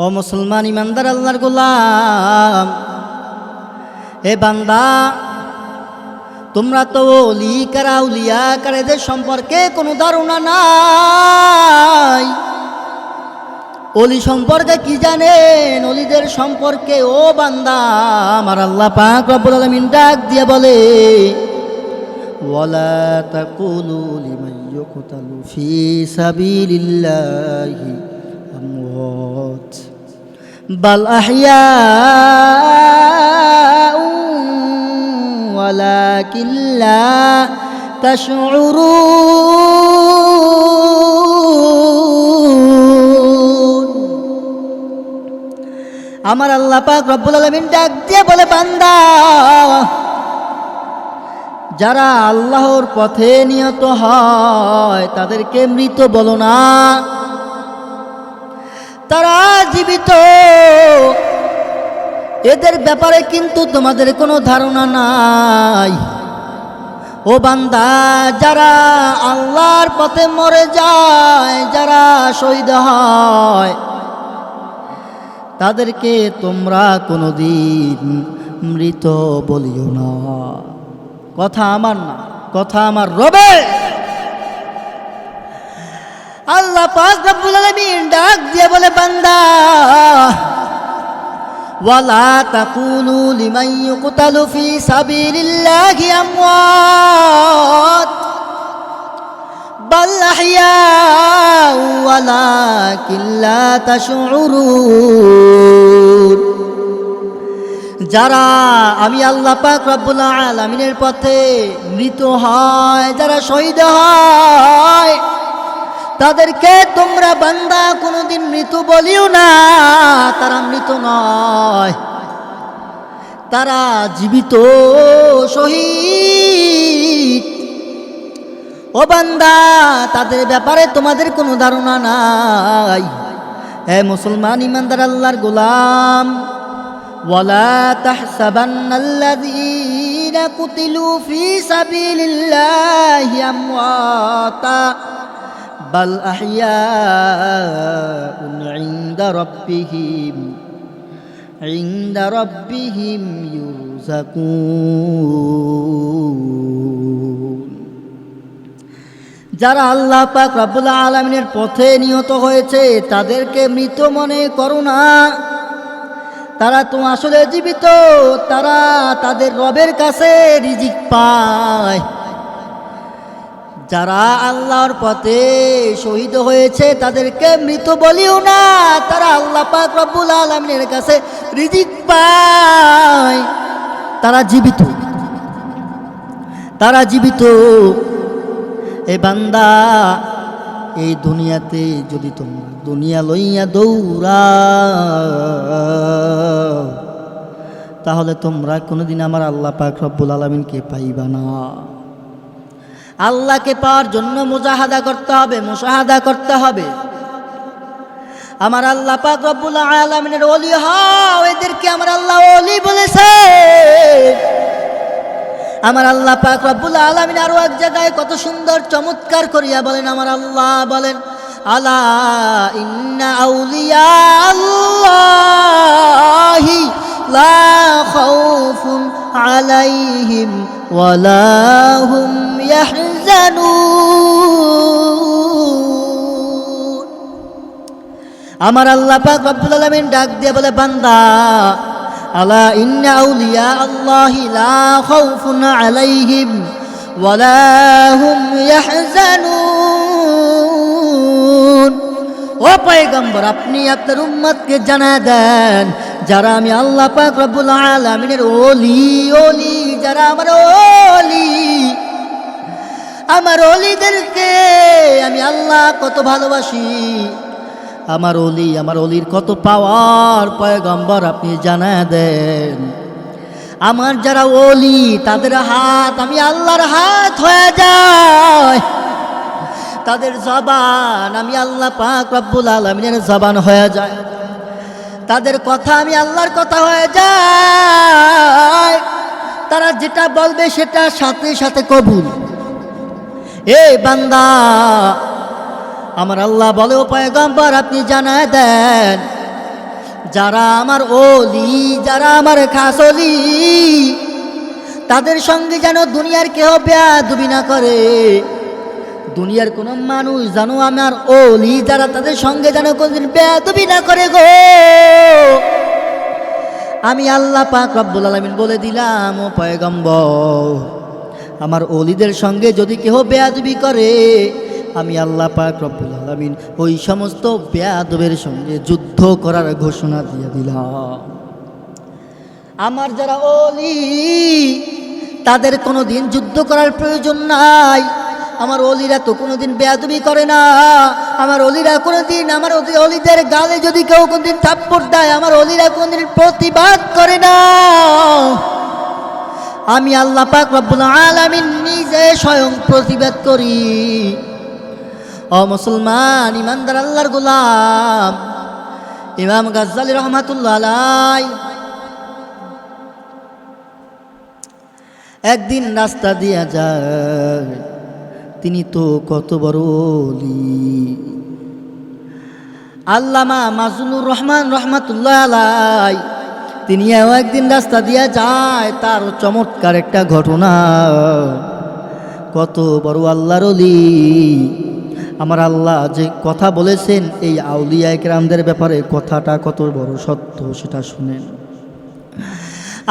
ও মুসলমান ইমানদার আল্লাহর গোলাম, এ বান্দা, তোমরা তো ওলি কারা আউলিয়া কারা এদের সম্পর্কে কোনো ধারণা নাই। ওলি সম্পর্কে কি জানেন? ওলিদের সম্পর্কে ও বান্দা, আমার আল্লাহ পাক রব্বুল আলামিন ডাক দিয়ে বলে, ওয়ালা তাকুলু লিমান ইউকতালু ফি সাবিলিল্লাহি আমওয়াত বাল আহইয়াউ ওয়ালাকিন লা তাশউরুন। আমার আল্লাহ পাক রব্বুল আলামিন ডাক দিয়ে বলে, বান্দা, যারা আল্লাহর পথে নিহত হয় তাদেরকে মৃত বলো না, তারা জীবিত। এদের ব্যাপারে কিন্তু তোমাদের কোনো ধারণা নাই। ও বান্দা, যারা আল্লাহর পথে মরে যায়, যারা শহীদ হয়, তাদেরকে তোমরা কোনোদিন মৃত বলিও না। কথা আমার না, কথা আমার রবের। আল্লাহ পাক রব্বুল আলামিন ডাক দিয়ে বলে, বান্দা, ওয়ালা তাকুলু লিমান ইউকতালু ফি সাবিলিল্লাহি আমওয়াত বাল আহইয়াউ ওয়ালাকিন লা তাশউরুন। যারা আমি আল্লাহ পাক রব্বুল আলামিনের পথে মৃত হয়, যারা শহীদ হয়, তাদেরকে তোমরা বান্দা কোনোদিন মৃত বলিও না। তারা মৃত নয়, তারা জীবিত, শহীদ। ও বান্দা, তাদের ব্যাপারে তোমাদের কোনো ধারণা নাই। হে মুসলমান ইমানদার আল্লাহর গোলাম, ওয়ালা তাহসাবান্নাল্লাযীনা কুতিলু ফি সাবিলিল্লাহি আমওয়াতা বাল আহইয়াউন ইনদা রাব্বিহিম ইউরযাকুন। যারা আল্লাহ পাক রব্বুল আলামিনের পথে নিহত হয়েছে তাদেরকে মৃত মনে করো না। তারা তো আসলে জীবিত, তারা তাদের রবের কাছে রিজিক পায়। যারা আল্লাহর পথে শহীদ হয়েছে তাদেরকে মৃত বলিও না, তারা আল্লাহ পাক রব্বুল আলামিনের কাছে রিজিক পায়। তারা জীবিত, তারা জীবিত। এ বান্দা, এই দুনিয়াতে যদি তোমরা দুনিয়া লইয়া দৌড়াও, তাহলে তোমরা কোনোদিন আমার আল্লাহ পাক রব্বুল আলামিনকে পাইবা না। আল্লাহকে পাওয়ার জন্য মুজাহাদা করতে হবে, মুশাহাদা করতে হবে। আমার আল্লাহ পাক রব্বুল আলামিনের ওলি হও, এদেরকে আমার আল্লাহ ওলি বলেছে। আমার আল্লাহ পাক রব্বুল আলামিন আরো এক জায়গায় কত সুন্দর চমৎকার করিয়া বলেন, আমার আল্লাহ বলেন, আলা ইন্না আউলিয়া আল্লাহি লা খাউফুন আলাইহিম ওয়ালা হুম ইয়াহজানুন। আমার আল্লাহ পাক রব্বুল আলামিন ডাক দিয়ে বলে, বান্দা, আলা ইন্না আউলিয়া আল্লাহি লা খাউফুন আলাইহিম ওয়ালা হুম ইয়াহজানুন। ও পয়গম্বর, আপনি আপনার উম্মতকে জানায় দেন, যারা আমি আল্লাহ পাক রব্বুল আলামিনের ওলি, ওলি, যারা আমার ওলি, আমার ওলিদেরকে আমি আল্লাহ কত ভালোবাসি। আমার ওলি, আমার ওলির কত পাওয়ার, পয়গম্বর আপনি জানায় দেন। আমার যারা ওলি, তাদের হাত আমি আল্লাহর হাত হয়ে যায়, তাদের জবান আমি আল্লাহ পাক রব্বুল আলামিনের জবান হয়ে যায়, তাদের কথা আমি আল্লাহর কথা হয়ে যায়। তারা যেটা বলবে সেটা সাথে সাথে কবুল। এ বান্দা, আমার আল্লাহ বলে, ও পয়গম্বর আপনি জানায় দেন, যারা আমার ওলি, যারা আমার খাস ওলি, তাদের সঙ্গে যেন দুনিয়ার কেহ বেয়াদবি না করে। দুনিয়ার কোনো মানুষ জানো আমার ওলি যারা, তাদের সঙ্গে যেন কোনদিন বেয়াদবি না করে গো। আমি আল্লাহ পাক রব্বুল আলামিন বলে দিলাম, ও পয়গম্বর, আমার ওলিদের সঙ্গে যদি কেহ বেয়াদবি করে, আমি আল্লাহ পাক রব্বুল আলামিন ওই সমস্ত বেয়াদবের সঙ্গে যুদ্ধ করার ঘোষণা দিয়ে দিলাম। আমার যারা ওলি, তাদের কোনো দিন যুদ্ধ করার প্রয়োজন নাই। আমার ওলিরা তো কোনোদিন বেয়াদবি করে না। আমার ওলিরা কোনোদিন, আমার ওলিদের গালে যদি কেউ কোনদিন থাপ্পড় দেয়, আমার ওলিরা কোনদিন প্রতিবাদ করে না। আমি আল্লাহ পাক রব্বুল আলামিন নিজে স্বয়ং প্রতিবাদ করি। ও মুসলমান, ইমানদার আল্লাহর গোলাম, ইমাম গাজ্জালী রহমাতুল্লাহ আলাইহি একদিন রাস্তা দিয়া যায়, তিনি তো কত বড় ওলি। আল্লামা মাজনুর রহমান রহমাতুল্লাহ আলাইহি তিনি একদিন রাস্তা দিয়া যায়, তার চমৎকার একটা ঘটনা। কত বড় আল্লাহর ওলি। আমার আল্লাহ যে কথা বলেছেন এই আউলিয়া কেরামদের ব্যাপারে, কথাটা কত বড় সত্য সেটা শুনেন।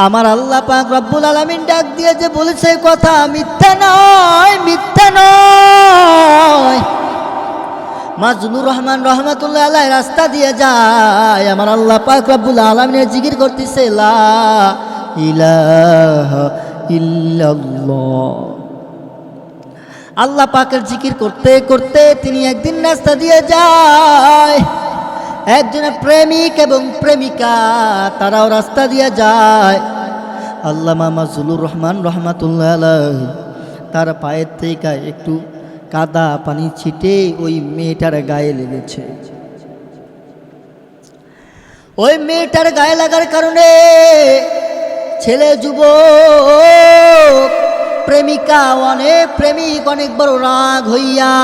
আমার আল্লাহ পাক রব্বুল আলামিন ডাক দিয়ে যে বলেছে কথা মিথ্যা নয়, মিথ্যা নয়। মাজনুর রহমান রহমাতুল্লাহ আলাইহি রাস্তা দিয়ে যায়, আমার আল্লাহ পাক রব্বুল আলামিনের জিকির করতেছে, লা ইলাহা ইল্লাল্লাহ। আল্লাহ পাকের জিকির করতে করতে তিনি একদিন রাস্তা দিয়ে যায়। একজন প্রেমিক এবং প্রেমিকা, তারাও রাস্তা দিয়ে যায়। আল্লামা মাজনুর রহমান রহমাতুল্লাহ আলাইহি তার পায়ের থেকে একটু কাদা পানি ছিটে ওই মেয়েটার গায়ে লেগেছে। ওই মেয়েটার গায়ে লাগার কারণে ছেলে, যুবক, প্রেমিকা, অনেক প্রেমিক অনেক বড় রাগ হইয়া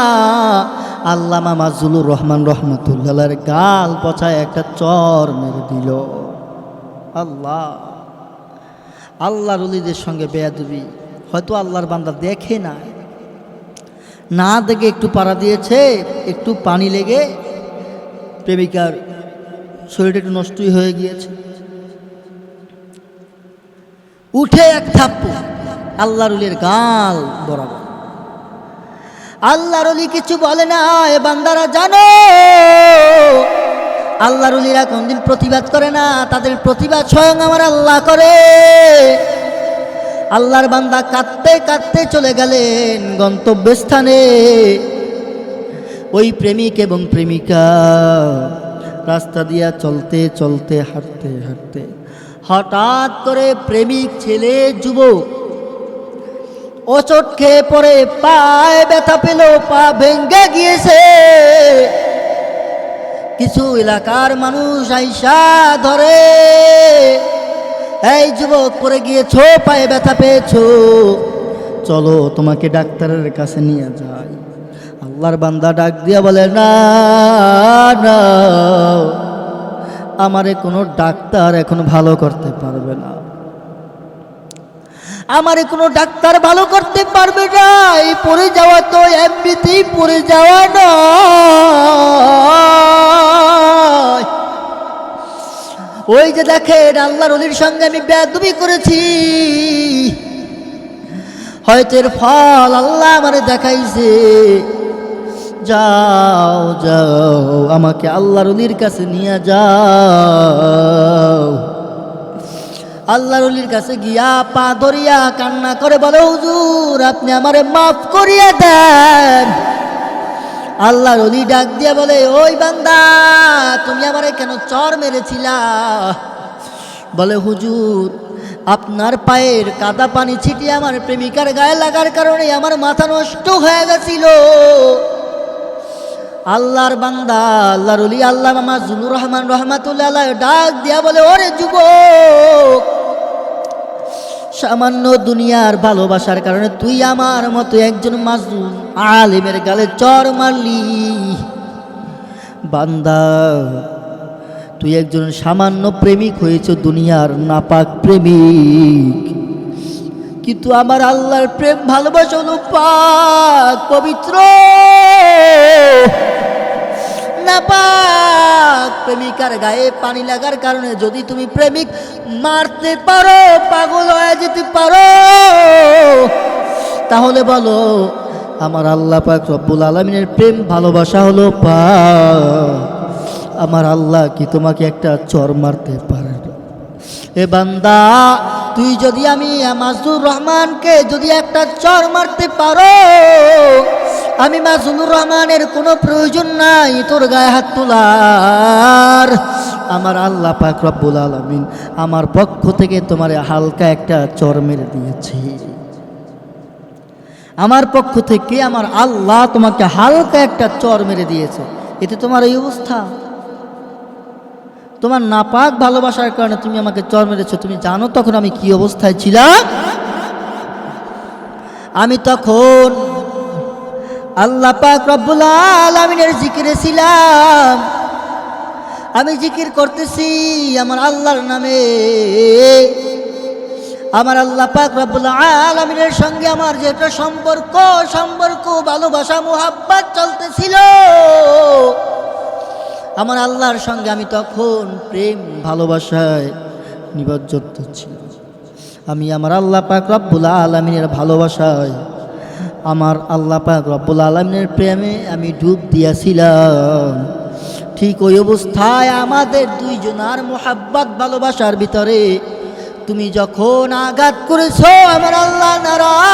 আল্লামা মাজনুর রহমান রহমাতুল্লাহ আলাইহির গাল পচায় একটা চর মেরে দিল। আল্লাহ, আল্লাহর ওলিদের সঙ্গে বেয়াদবি। হয়তো আল্লাহর বান্দা দেখে না, না দেখে একটু পাড়া দিয়েছে, একটু পানি লেগে প্রেমিকার শরীরটা একটু নষ্টই হয়ে গিয়েছে। উঠে এক থাপ্পড় আল্লাহর ওলির গাল বরাবর। আল্লাহর ওলি কিছু বলে না। এ বান্দারা জানো, আল্লাহর ওলিরা কোনদিন প্রতিবাদ করে না, তাদের প্রতিবাদ স্বয়ং আমার আল্লাহ করে। আল্লাহর বান্দা কাঁদতে কাঁদতে চলে গেলেন গন্তব্যস্থানে। ওই প্রেমিক এবং প্রেমিকা রাস্তা দিয়া চলতে চলতে, হাঁটতে হাঁটতে হঠাৎ করে প্রেমিক ছেলে, যুবক ওচট খেয়ে পড়ে পায়ে ব্যথা পেল, পা ভেঙ্গে গিয়েছে। কিছু এলাকার মানুষ আইসা ধরে, এই যুবক পড়ে গিয়েছো, পায়ে ব্যথা পেয়েছো, চলো তোমাকে ডাক্তারের কাছে নিয়ে যাই। আল্লাহর বান্দা ডাক দিয়া বলে, না না, আমারে কোনো ডাক্তার এখন ভালো করতে পারবে না, আমারে কোনো ডাক্তার ভালো করতে পারবে না। এই পড়ে যাওয়া তো এমনিতেই পড়ে যাওয়া নয়। ওই যে দেখেন, আল্লাহর ওলির সঙ্গে আমি বেয়াদবি করেছি, হয়তো এর ফল আল্লাহ আমারে দেখাইছে। যাও যাও, আমাকে আল্লাহর ওলির কাছে নিয়ে যাও। আল্লাহর ওলির কাছে গিয়া পা ধরিয়া কান্না করে বলে, হুজুর আপনি আমারে মাফ করিয়া দেন। আল্লাহর ওলি ডাক দিয়া বলে, ওই বান্দা তুমি আমারে কেন চর মেরেছিলা? বলে, হুজুর আপনার পায়ের কাদা পানি ছিটিয়ে আমার প্রেমিকার গায়ে লাগার কারণে আমার মাথা নষ্ট হয়ে গেছিল। আল্লাহর বান্দা, আল্লাহর ওলি আল্লামা মাজনুর রহমান রহমাতুল্লাহ আলাইহি ডাক দিয়া বলে, ওরে যুবক, সামান্য দুনিয়ার ভালোবাসার কারণে তুই আমার মতো একজন মাজনুন আলেমের গালে চর মারলি। বান্দা, তুই একজন সামান্য প্রেমিক হয়েছ, দুনিয়ার নাপাক প্রেমিক, কিন্তু আমার আল্লাহর প্রেম ভালোবাসা হলো পাক পবিত্র। নাপাক প্রেমিকার গায়ে পানি লাগার কারণে যদি তুমি প্রেমিক মারতে পারো, পাগল হয়ে যেতে পারো, তাহলে বলো আমার আল্লাহ পাক রব্বুল আলামিনের প্রেম ভালোবাসা হলো পাক। আমার আল্লাহ কি তোমাকে একটা চর মারতে পারে? এ বান্দা, তুই যদি আমি মাসুর রহমানকে যদি একটা চর মারতে পারো, আমি মাসুর রহমানের কোনো প্রয়োজন নাই তোর গায়ে হাত তোলার। আমার আল্লাহ পাক রব্বুল আলামিন আমার পক্ষ থেকে তোমার হালকা একটা চর মেরে দিয়েছে। আমার পক্ষ থেকে আমার আল্লাহ তোমাকে হালকা একটা চর মেরে দিয়েছে, এতে তোমার এই অবস্থা। তোমার নাপাক ভালোবাসার কারণে তুমি আমাকে চর মেরেছো। তুমি জানো তখন আমি কি অবস্থায় ছিলাম? আমি তখন আল্লাহ পাক রব্বুল আলামিনের জিকিরে ছিলাম। আমি জিকির করতেছি আমার আল্লাহর নামে। আমার আল্লাহ পাক রব্বুল আলামিনের সঙ্গে আমার যেটা সম্পর্ক ভালোবাসা মুহাব্বত চলতেছিল, আমার আল্লাহর সঙ্গে আমি তখন প্রেম ভালোবাসায় নিমজ্জিত ছিলাম। আমি আমার আল্লাহ পাক রব্বুল আলামিনের ভালোবাসায়, আমার আল্লাহ পাক রব্বুল আলামিনের প্রেমে আমি ডুব দিয়েছিলাম। ঠিক ওই অবস্থায় আমাদের দুইজনার মুহাব্বত ভালোবাসার ভিতরে তুমি যখন আঘাত করেছো, আমার আল্লাহ নারাজ,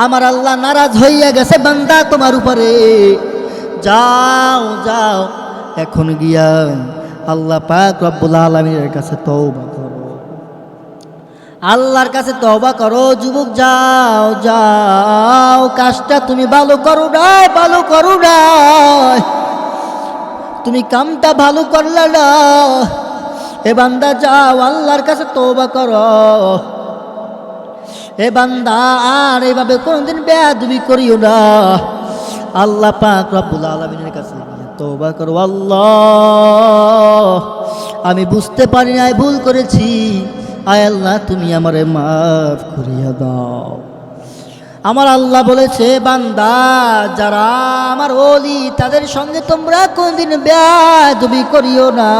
আমার আল্লাহ নারাজ হইয়া গেছে বান্দা তোমার উপরে। যাও যাও, এখন গিয়া আল্লাহ পাক রব্বুল আলামিনের কাছে তওবা করো, আল্লাহর কাছে তওবা করো। যুবক যাও যাও, কাজটা তুমি ভালো করো না, তুমি কামটা ভালো করলে না। এ বান্দা যাও, আল্লাহর কাছে তওবা করো। এ বান্দা আর এভাবে কোনদিন বেয়াদবি করিও না। আল্লাহ পাক রব্বুল আলামিনের কাছে তওবা করো। আল্লাহ, আমি বুঝতে পারি নাই, ভুল করেছি, আয় আল্লাহ তুমি আমারে মাফ করিয়া দাও। আমার আল্লাহ বলেছে, বান্দা যারা আমার ওলি তাদের সঙ্গে তোমরা কোনদিন বেয়াদবি করিও না।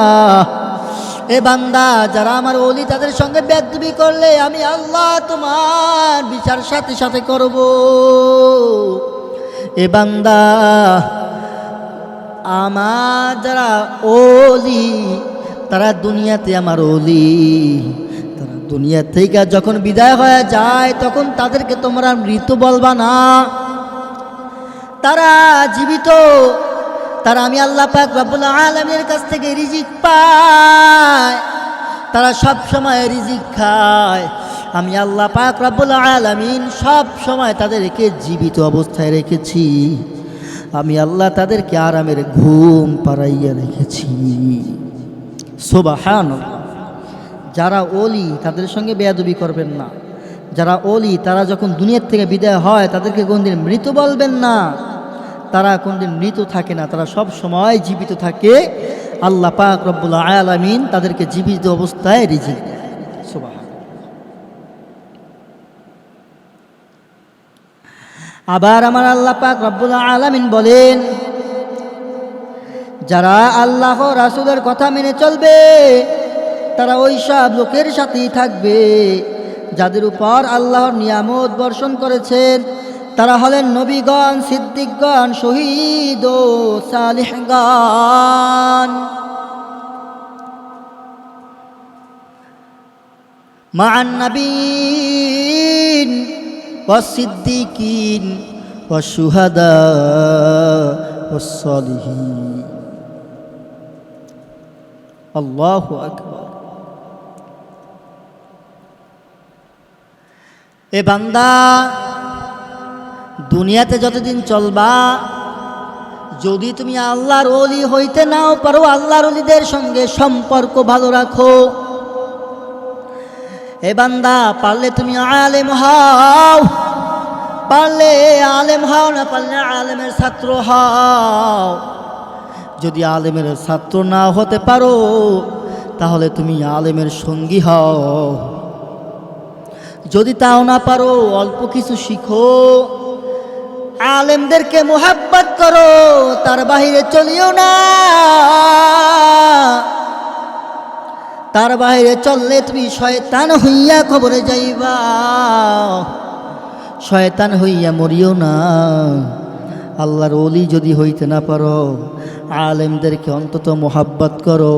এ বান্দা যারা আমার ওলি তাদের সঙ্গে বেয়াদবি করলে আমি আল্লাহ তোমার বিচার সাথে সাথে করব। এ বান্দা আমার যারা ওলি তারা দুনিয়াতে আমার ওলি, তারা দুনিয়া থেকে যখন বিদায় হয়ে যায় তখন তাদেরকে তোমরা মৃত বলবা না, তারা জীবিত। তারা আমি আল্লাহ পাক রব্বুল আলামিনের কাছ থেকে রিজিক পায়, তারা সব সময় রিজিক খায়। আমি আল্লাহ পাক রব্বুল আলামিন সব সময় তাদেরকে জীবিত অবস্থায় রেখেছি। আমি আল্লাহ তাদেরকে আরামের ঘুম পাড়াইয়া রেখেছি। সুবহানাল্লাহ। যারা ওলি তাদের সঙ্গে বেয়াদবি করবেন না। যারা ওলি তারা যখন দুনিয়ার থেকে বিদায় হয় তাদেরকে কোনদিন মৃত বলবেন না। তারা কোনদিন মৃত থাকে না, তারা সব সময় জীবিত থাকে। আল্লাহ পাক রব্বুল আলামিন তাদেরকে জীবিত অবস্থায় রিজিক দেয়। সুবহানাল্লাহ। আবার আমার আল্লাহ পাক রব্বুল আলামিন বলেন, যারা আল্লাহ রাসূলের কথা মেনে চলবে তারা ওই সব লোকের সাথেই থাকবে যাদের উপর আল্লাহর নিয়ামত বর্ষণ করেছেন। তারা হলেন নবীগণ, সিদ্দিকগণ, শহীদ ও সালিহগণ। মা'আন নাবিয়্যিন ওয়াস সিদ্দিকিন ওয়াশ শুহাদা ওয়াস সালিহিন। আল্লাহু আকবার। এ বান্দা, দুনিয়াতে যতদিন চলবা, যদি তুমি আল্লাহর ওলি হইতে নাও পারো, আল্লাহর ওলিদের সঙ্গে সম্পর্ক ভালো রাখো। এ বান্দা, পারলে তুমি আলেম হও, পারলে আলেম হও, না পারলে আলেমের ছাত্র হও। যদি আলেমের ছাত্র না হতে পারো তাহলে তুমি আলেমের সঙ্গী হও। যদি তাও না পারো অল্প কিছু শিখো, আলেমদেরকে মোহাব্বত করো, তার বাহিরে চলিও না। তার বাহিরে চললে তুমি শয়তান হইয়া কবরে যাইবা, শয়তান হইয়া মরিও না। আল্লাহর ওলি যদি হইতে না পারো, আলেমদেরকে অন্তত মোহাব্বত করো,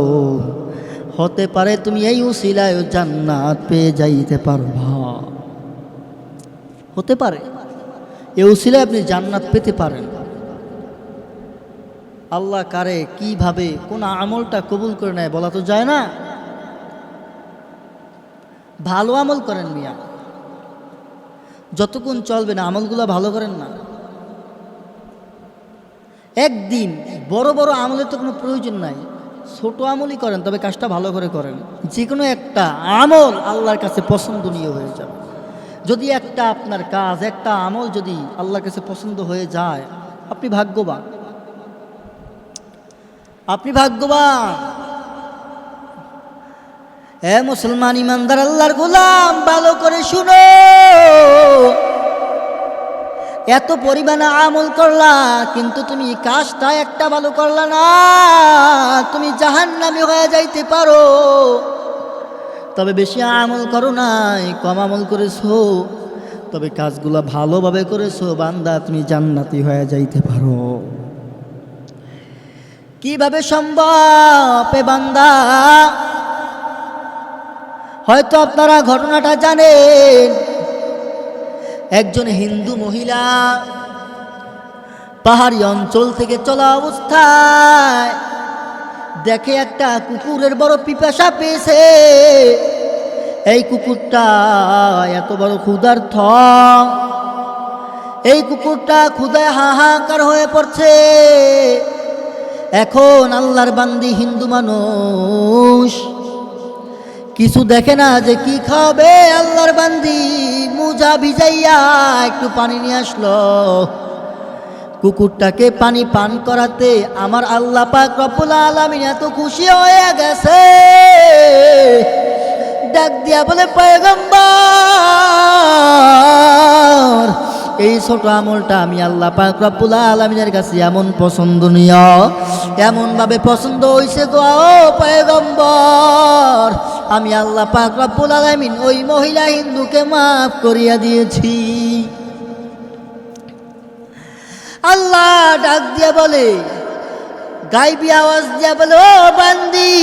হতে পারে তুমি এই উসিলায় জান্নাত পেয়ে যাইতে পারবা। হতে পারে এই উসিলায় আপনি জান্নাত পেতে পারেন। আল্লাহ কারে কিভাবে কোন আমলটা কবুল করে নেয় বলা তো যায় না। ভালো আমল করেন মিয়া, যতক্ষণ চলবে না আমলগুলো ভালো করেন না। একদিন বড় বড় আমলের তো কোনো প্রয়োজন নাই, ছোট আমলই করেন, তবে কাজটা ভালো করে করেন। যে কোনো একটা আমল আল্লাহর কাছে পছন্দনীয় হয়ে যাবে। যদি একটা আপনার কাজ, একটা আমল যদি আল্লাহর কাছে পছন্দ হয়ে যায়, আপনি ভাগ্যবান, আপনি ভাগ্যবান। হে মুসলমান ইমানদার আল্লাহর গোলাম, ভালো করে শুনো। এত পরিমাণে আমল করলা, কিন্তু তুমি কাজটা একটা ভালো করলা না, তুমি জাহান্নামী হয়ে যাইতে পারো। তবে বেশি আমল করো নাই, কম আমল করেছো, তবে কাজগুলো ভালোভাবে করেছো, বান্দা তুমি জান্নাতি হয়ে যাইতে পারো। কিভাবে সম্ভব এ বান্দা? হয়তো আপনারা ঘটনাটা জানেন। একজন হিন্দু মহিলা পাহাড়ি অঞ্চল থেকে চলা অবস্থায় দেখে একটা কুকুরের বড় পিপাসা পেয়েছে। এই কুকুরটা এত বড় ক্ষুধার্ত, এই কুকুরটা ক্ষুধায় হাহাকার হয়ে পড়ছে। এখন আল্লাহর বান্দি হিন্দু মানুষ কিছু দেখে না যে কি খাবে। আল্লাহর বান্দি মুজা ভিজাইয়া একটু পানি নিয়ে আসলো, কুকুরটাকে পানি পান করাতে আমার আল্লাহ পাক রব্বুল আলামিন এত খুশি হয়ে গেছে, ডাক দিয়া বলে, পয়গম্বর, এই ছোট আমলটা আমি আল্লাহ পাক রব্বুল আলামিনের কাছে এমন পছন্দনীয়, এমন ভাবে পছন্দ হইছে গো পয়গম্বর, আমি আল্লাহ পাক রব্বুল আলামিন ওই মহিলা হিন্দুকে মাফ করিয়া দিয়েছি। আল্লাহ ডাক দিয়া বলে, গাইবি আওয়াজ দিয়া বলে, ও বান্দি,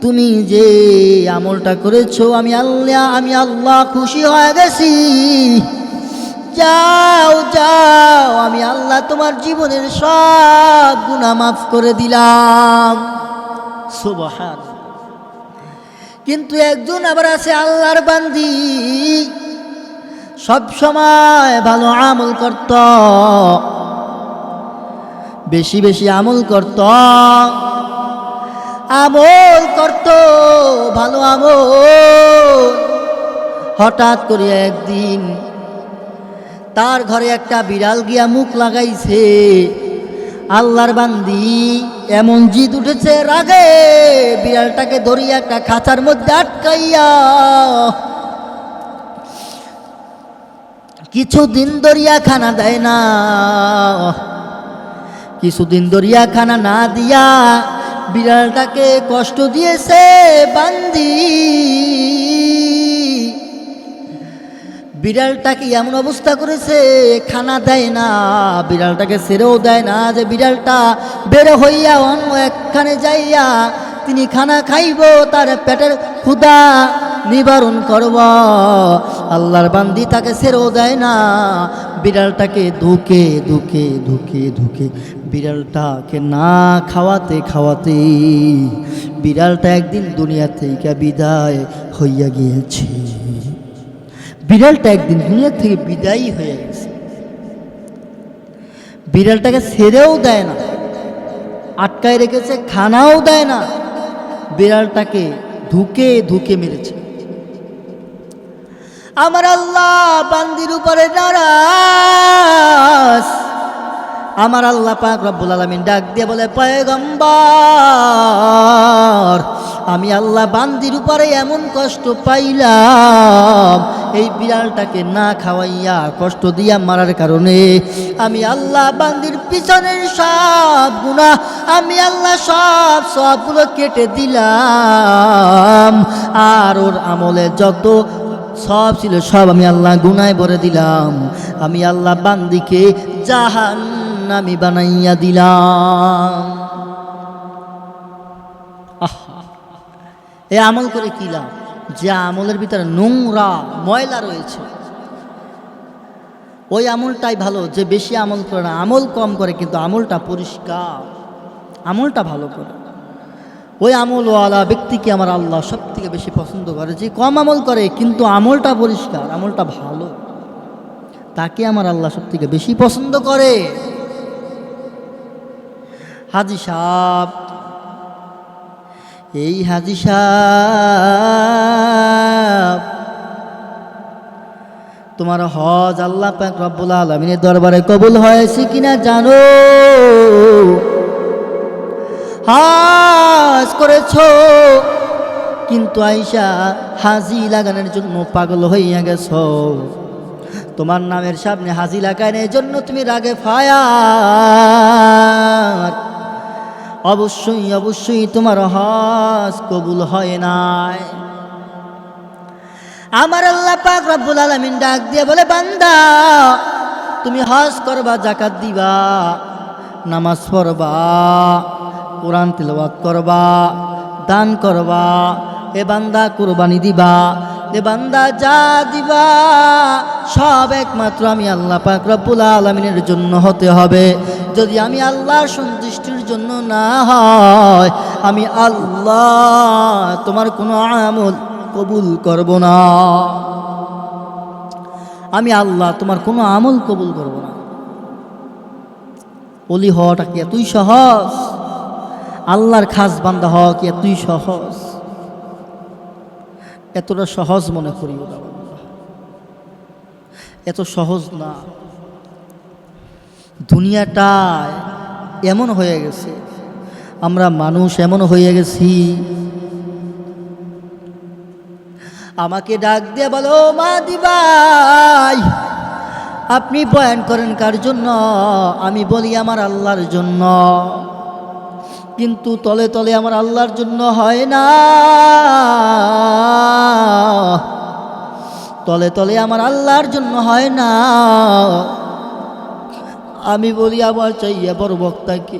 তুমি যে আমলটা করেছো আমি আল্লাহ খুশি হয়ে গেছি। যাও যাও, আমি আল্লাহ তোমার জীবনের সব গুনাহ মাফ করে দিলাম। সুবহানাল্লাহ। কিন্তু একজন আবার আছে আল্লাহর বান্দি, সব সময় ভালো আমল করত, বেশি বেশি আমল করত, ভালো আমল। হঠাৎ করে একদিন তার ঘরে একটা বিড়াল গিয়া মুখ লাগাইছে। আল্লাহর বান্দি এমন জিদ উঠেছে রাগে, বিড়ালটাকে ধরিয়া একটা খাঁচার মধ্যে আটকাইয়া কিছুদিন ধরিয়া খানা দেয় না, কিছুদিন ধরিয়া খানা না দিয়া বিড়ালটাকে কষ্ট দিয়েছে বান্দি। বিড়ালটাকে এমন অবস্থা করেছে, খানা দেয় না, বিড়ালটাকে ছেড়েও দেয় না যে বিড়ালটা বের হইয়া অন্য একখানে যাইয়া তিনি খানা খাইব, তার পেটের ক্ষুধা নিবারণ করব। আল্লাহর বান্দি তাকে ছেড়েও দেয় না, বিড়ালটাকে ধুকে ধুকে ধুকে ধুকে বিড়ালটাকে না খাওয়াতে খাওয়াতে বিড়ালটা একদিন দুনিয়া থেকে বিদায় হইয়া গিয়েছে। বিড়ালটা একদিন দুনিয়া থেকে বিদায়ী হয়ে গেছে। বিড়ালটাকে ছেড়েও দেয় না, আটকায় রেখেছে, খানাও দেয় না, বিড়ালটাকে ধুকে ধুকে মেরেছে। আমার আল্লাহ বান্দির উপরে নারাজ। আমার আল্লাহ পাক রব্বুল আলামিন ডাক দিয়ে বলে, পয়গম্বর, আমি আল্লাহ বান্দির উপরে এমন কষ্ট পাইলাম, এই বিড়ালটাকে না খাওয়াইয়া কষ্ট দিয়া মারার কারণে আমি আল্লাহ বান্দির পিছনের সব গুনাহ আমি আল্লাহ সবগুলো কেটে দিলাম, আর ওর আমলে যত সব ছিল সব আমি আল্লাহ গুনায় ভরে দিলাম। আমি আল্লাহ বান্দিকে জাহান্নামী বানাইয়া দিলাম। এ আমল করে কি লাভ? যে আমলের ভিতরে নোংরা ময়লা রয়েছে ওই আমলটাই ভালো। যে বেশি আমল করে না, আমল কম করে কিন্তু আমলটা পরিষ্কার, আমলটা ভালো করে, ওই আমলওয়ালা ব্যক্তিকে আমার আল্লাহ সব থেকে বেশি পছন্দ করে। যে কম আমল করে কিন্তু আমলটা পরিষ্কার, আমলটা ভালো, তাকে আমার আল্লাহ সব থেকে বেশি পছন্দ করে। হাজী সাহেব, এই হাজী সাহেব, তোমার হজ আল্লাহ পাক রব্বুল আলামিনের দরবারে কবুল হয়েছে কিনা জানো? হজ করেছো কিন্তু আইসা হাজি লাগানোর জন্য পাগল হইয়া গেছো। তোমার নামের সামনে হাজি লাগানোর জন্য তুমি রাগে ফায়ার। অবশ্যই অবশ্যই তোমার হজ কবুল হয় নাই। আমার আল্লাহ পাক রব্বুল আলামিন ডাক দিয়ে বলে, বান্দা তুমি হজ করবা, যাকাত দিবা, নামাজ পড়বা, কোরআন তিলাওয়াত করবা, দান করবা, এ বান্দা কুরবানি দিবা, এ বান্দা যা দিবা সব একমাত্র আমি আল্লাহ পাক রব্বুল আলামিনের জন্য হতে হবে। যদি আমি আল্লাহর সন্তুষ্টির জন্য না হয় আমি আল্লাহ তোমার কোনো আমল কবুল করব না। আমি আল্লাহ তোমার কোনো আমল কবুল করব না। ওলি হওয়াটা কি এতই সহজ? আল্লাহর খাস বান্দা হওয়া কি এতই সহজ? এতটা সহজ মনে করি ওটা, এত সহজ না। দুনিয়াটায় এমন হয়ে গেছে, আমরা মানুষ এমন হয়ে গেছি। আমাকে ডাক দিয়ে বলো, মাদি ভাই আপনি বয়ান করেন কার জন্য? আমি বলি আমার আল্লাহর জন্য, কিন্তু তলে তলে আমার আল্লাহর জন্য হয় না। তলে তলে আমার আল্লাহর জন্য হয় না। আমি বলি আমার চাইয়া বড় বক্তা কি?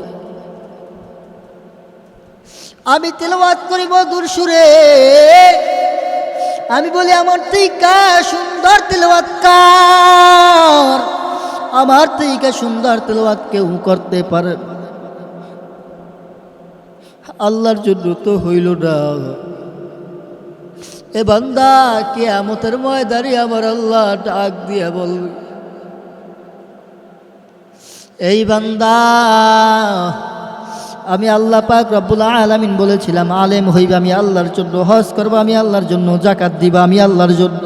আমি তেলাওয়াত করি মধুর সুরে, আমি বলি আমার থেকে সুন্দর তেলাওয়াত কার? আমার থেকে সুন্দর তেলাওয়াত কেউ করতে পারে? আল্লাহর জন্য তো হইল না। এ বান্দা কিয়ামতের ময়দানে আমার আল্লাহ ডাক দিয়া বলবে, এই বান্দা আমি আল্লাহ পাক রব্বুল আলামিন বলেছিলাম আলেম হইবা আমি আল্লাহর জন্য, হজ করবা আমি আল্লাহর জন্য, যাকাত দিবা আমি আল্লাহর জন্য,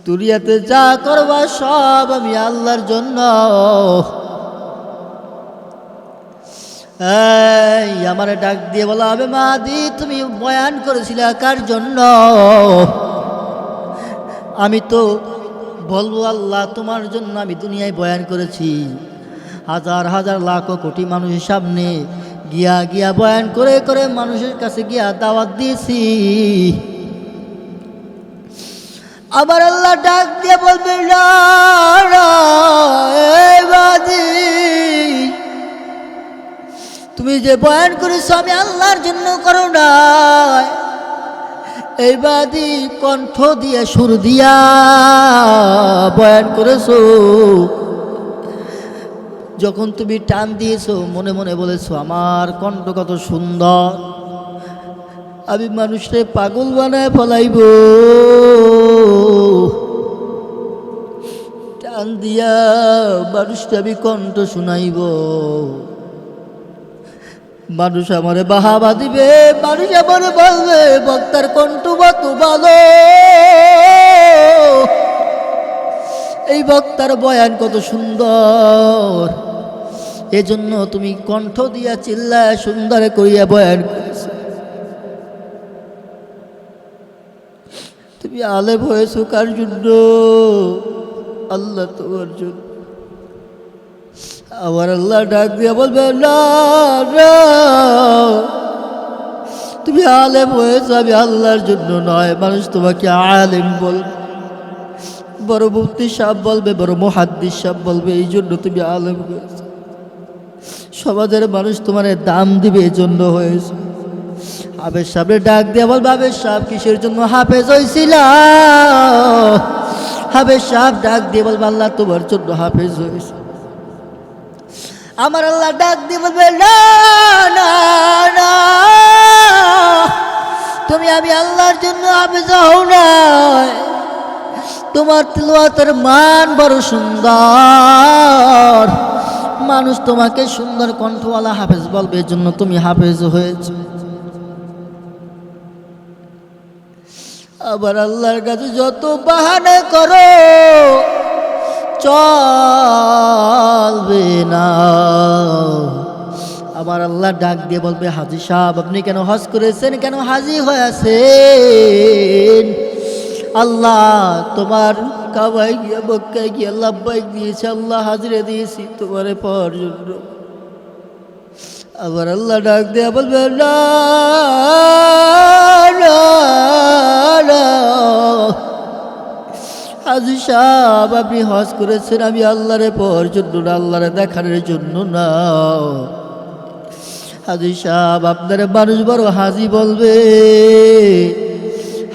দুনিয়াতে যা করবা সব আমি আল্লাহর জন্য। এই আমার ডাক দিয়ে বলা হবে, মাদি তুমি বয়ান করেছিলে কার জন্য? আমি তো বলবো আল্লাহ তোমার জন্য আমি দুনিয়ায় বয়ান করেছি। হাজার হাজার লাখ কোটি মানুষের সামনে গিয়া গিয়া বয়ান করে করে মানুষের কাছে গিয়া দাওয়াত দিয়েছি। আমার আল্লাহ ডাক দিয়ে বলবে, তুমি যে বয়ান করেছো আমি আল্লাহর জন্য করো না। এই বাদী কণ্ঠ দিয়ে সুর দিয়া বয়ান করেছো, যখন তুমি টান দিয়েছো মনে মনে বলেছো আমার কণ্ঠ কত সুন্দর, আমি মানুষকে পাগল বানায় ফলাইব, টান দিয়া মানুষকে আমি কণ্ঠ শুনাইব। মানুষ আমারে বাহাবা দিবে, মানুষ আমারে বলবে বক্তার কণ্ঠ কত ভালো, এই বক্তার বয়ান কত সুন্দর। এজন্য তুমি কণ্ঠ দিয়া চিল্লায় সুন্দর করিয়া বয়ান করেছ। তুমি আলেম হয়েছো কার জন্য? আল্লাহ তোমার জন্য। আমার আল্লাহ ডাক দিয়া বলবে না না, তুমি আলেম হয়েছো আমি আল্লাহর জন্য নয়। মানুষ তোমাকে আলেম বলবে, বড় মুফতি সাহেব বলবে, বড় মুহাদ্দিস সাহেব বলবে, এই জন্য তুমি আলেম হয়েছো। সমাজের মানুষ তোমার দাম দিবে, এই জন্য হয়েছে। হাফেজ সাহেবের ডাক দিয়া বলবে হাফেজ সাহেব কিসের জন্য হাফেজ হয়েছিল? হাফেজ সাহেব ডাক দিয়ে বলবে আল্লাহ তোমার জন্য হাফেজ হয়েছে। আমার আল্লাহ ডাক দিয়ে বলবে না না না, তুমি আমি আল্লাহর জন্য হাফেজ হও না, তোমার তিলাওয়াতের মান বড় সুন্দর, মানুষ তোমাকে সুন্দর কণ্ঠওয়ালা হাফেজ বলবে, এর জন্য তুমি হাফেজ হয়েছো। আবার আল্লাহর কাছে যত বাহানা করো চলবে না। আমার আল্লাহ ডাক দিয়ে বলবে হাজী সাহেব আপনি কেন হজ করেছেন, কেন হাজী হয়েছেন? আল্লাহ তোমার কাবায় গিয়া মক্কায় গিয়া লাব্বাইক দিয়েছে, আল্লাহ হাজরে দিয়েছি তোমারে পাওয়ার জন্য। আবার আল্লাহ ডাক দেয়া বলবে না না না, হাজী সাহেব আপনি হজ করেছেন আমি আল্লাহরে পাওয়ার জন্য না, আল্লাহরে দেখানোর জন্য না। হাজী সাহেব আপনার মানুষ বড় হাজী বলবে,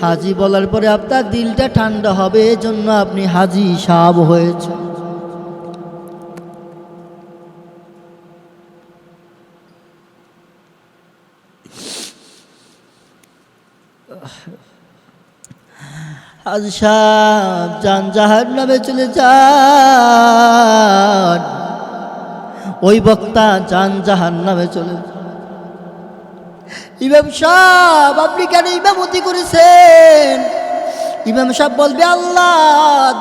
হাজী বলার পরে আপনার দিলটা ঠান্ডা হবে, এজন্য আপনি হাজী সাহেব হয়েছে। হাজী সাহেব যান জাহান্নামে চলে যান, ওই বক্তা যান জাহান্নামে চলে যান। ইমাম সাহেব আপনি কেন ইমামতি করেছেন? ইমাম সাহেব বলবে আল্লাহ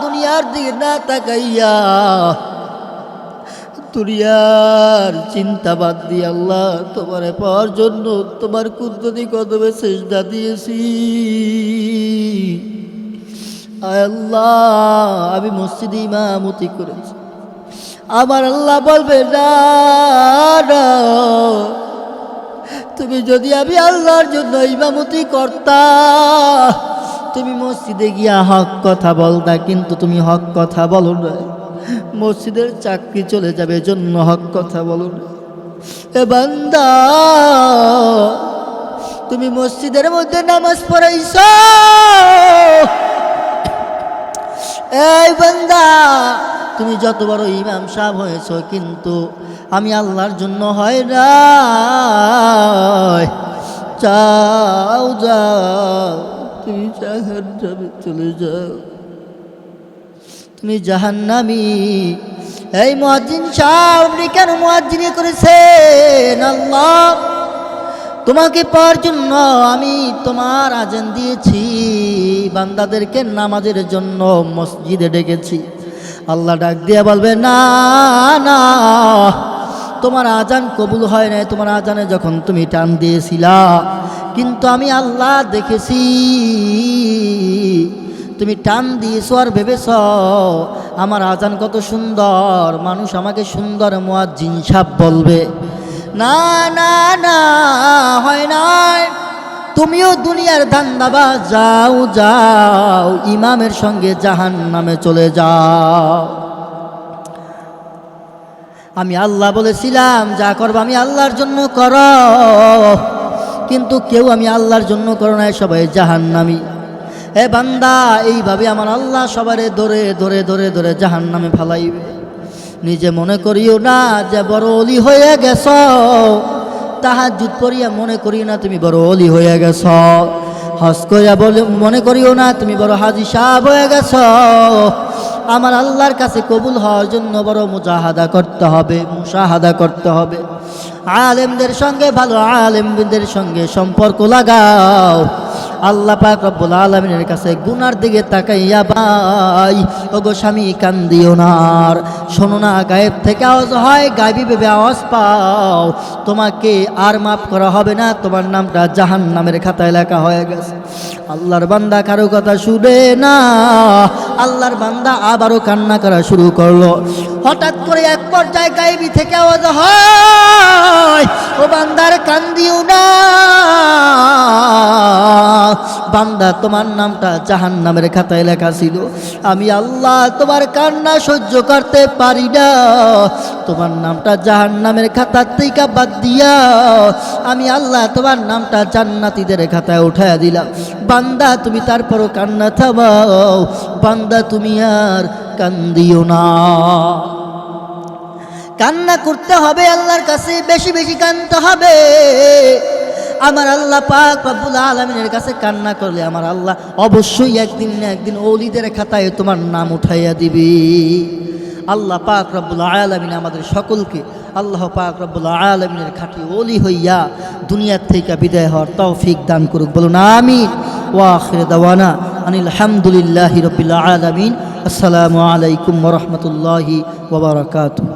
দুনিয়ার দিকে না তাকাইয়া, দুনিয়ার চিন্তা বাদ দিয়ে আল্লাহ তোমার পাওয়ার জন্য তোমার কুদরতি কদমে সিজদা দিয়েছি। আয় আল্লাহ আমি মসজিদে ইমামতি করেছি। আমার আল্লাহ বলবে না না, তুমি যদি আমি আল্লাহর জন্য ইমামতি করতা, তুমি মসজিদে গিয়া হক কথা বলতা, কিন্তু তুমি হক কথা বলো না, মসজিদের চাকরি চলে যাবে জন্য হক কথা বলো না। এ বান্দা তুমি মসজিদের মধ্যে নামাজ পড়াইছ, এই বান্দা তুমি যত বড় ইমাম সাহেব হয়েছ, কিন্তু আমি আল্লাহর জন্য হয় না। যাও যাও তুমি জাহান্নামে চলে যাও, তুমি জাহান্নামী। এই মুয়াজ্জিন সাহেব আপনি কেন মুয়াজ্জিনি করেছেন? আল্লাহ তোমাকে পাওয়ার জন্য আমি তোমার আজান দিয়েছি, বান্দাদেরকে নামাজের জন্য মসজিদে ডেকেছি। আল্লাহ ডাক দিয়ে বলবে না না, তোমার আজান কবুল হয় নাই, তোমার আজানে যখন তুমি টান দিয়েছিলা, কিন্তু আমি আল্লাহ দেখেছি তুমি টান দিয়েছো আর ভেবেছ আমার আজান কত সুন্দর, মানুষ আমাকে সুন্দর মুয়াজ্জিন সাহেব বলবে। না না না, হয় নাই। তুমিও দুনিয়ার ধান্দাবাজ, যাও যাও ইমামের সঙ্গে জাহান্নামে চলে যাও। আমি আল্লাহ বলেছিলাম যা করবো আমি আল্লাহর জন্য করো, কিন্তু কেউ আমি আল্লাহর জন্য করো না, সবাই জাহান্নামী। এ বান্দা এইভাবে আমার আল্লাহ সবারে ধরে ধরে ধরে ধরে জাহান্নামে ফালাইবে। নিজে মনে করিও না যে বড় অলি হয়ে গেছ, তাহাজ্জুদ পড়িয়া মনে করিও না তুমি বড় অলি হয়ে গেছ, হজ করিয়া বলে মনে করিও না তুমি বড় হাজী সাহেব হয়ে গেছ। আমার আল্লাহর কাছে কবুল হওয়ার জন্য বড় মুজাহাদা করতে হবে, মুশাহাদা করতে হবে। আলেমদের সঙ্গে ভালো আলেমদের সঙ্গে সম্পর্ক লাগাও। আল্লাহ পাক রব্বুল আলামিনের কাছে গুনার দিকে তাকাইয়া ভাই ওগো স্বামী কান্দিও না। শোনো না, গায়েব থেকে আওয়াজ হয়, গায়েবী ভেবে আওয়াজ পাও, তোমাকে আর মাফ করা হবে না, তোমার নামটা জাহান্নামের খাতায় লেখা হয়ে গেছে। আল্লাহর বান্দা কারো কথা শুনে না, আল্লাহর বান্দা আবারও কান্না করা শুরু করলো। হঠাৎ করে এক পর্যায়ে গায়েবী থেকে আওয়াজ হয়, ও বান্দার কান্দিও না, বান্দা তোমার নামটা জাহান্নামের খাতায় লেখা ছিল। আমি আল্লাহ তোমার কান্না সহ্য করতে পারি না, তোমার নামটা জাহান্নামের খাতার থেকে বাদ দিয়া আমি আল্লাহ তোমার নামটা জান্নাতীদের খাতায় উঠায়া দিলাম। বান্দা তুমি তারপরও কান্না থামাও, বান্দা তুমি আর কান্দিও না। কান্না করতে হবে আল্লাহর কাছে, বেশি বেশি কাঁদতে হবে। আমার আল্লাহ পাক রব্বুল আলামিনের কাছে কান্না করলে আমার আল্লাহ অবশ্যই একদিন না একদিন ওলিদের খাতায় তোমার নাম উঠাইয়া দিবি। আল্লাহ পাক রব্বুল আলামিন আমাদের সকলকে আল্লাহ পাক রব্বুল আলামিনের খাঁটি ওলি হইয়া দুনিয়ার থেকে বিদায় হওয়ার তৌফিক দান করুক, বলুন আমিন। ওয়া আখির দাওয়ানা আনিল হামদুলিল্লাহি রাব্বিল আলামিন। আসসালামু আলাইকুম ওয়া রাহমাতুল্লাহি ওয়া বারাকাতুহু।